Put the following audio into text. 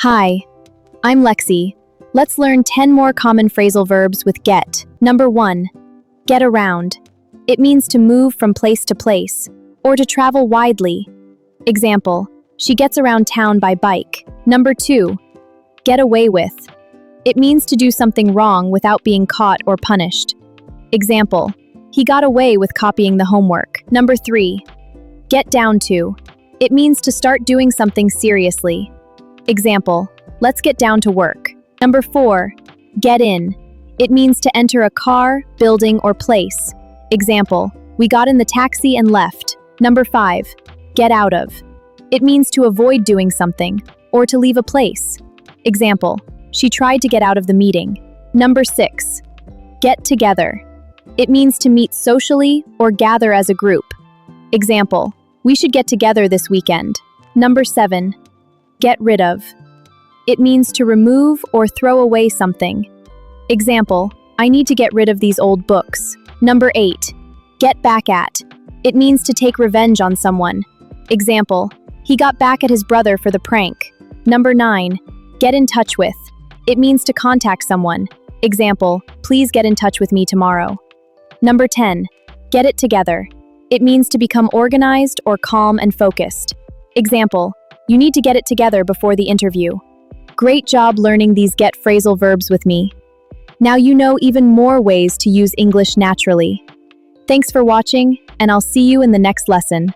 Hi, I'm Lexi. Let's learn 10 more common phrasal verbs with get. Number 1. Get around. It means to move from place to place, or to travel widely. Example, she gets around town by bike. Number 2. Get away with. It means to do something wrong without being caught or punished. Example, he got away with copying the homework. Number 3. Get down to. It means to start doing something seriously. Example, let's get down to work. Number 4. Get in. It means to enter a car, building, or place. Example, we got in the taxi and left. Number 5. Get out of. It means to avoid doing something, or to leave a place. Example, she tried to get out of the meeting. Number 6. Get together. It means to meet socially or gather as a group. Example, we should get together this weekend. Number 7. Get rid of. It means to remove or throw away something. Example, I need to get rid of these old books. Number 8. Get back at. It means to take revenge on someone. Example, he got back at his brother for the prank. Number 9. Get in touch with. It means to contact someone. Example, please get in touch with me tomorrow. Number 10. Get it together. It means to become organized or calm and focused. Example, you need to get it together before the interview. Great job learning these get phrasal verbs with me. Now you know even more ways to use English naturally. Thanks for watching, and I'll see you in the next lesson.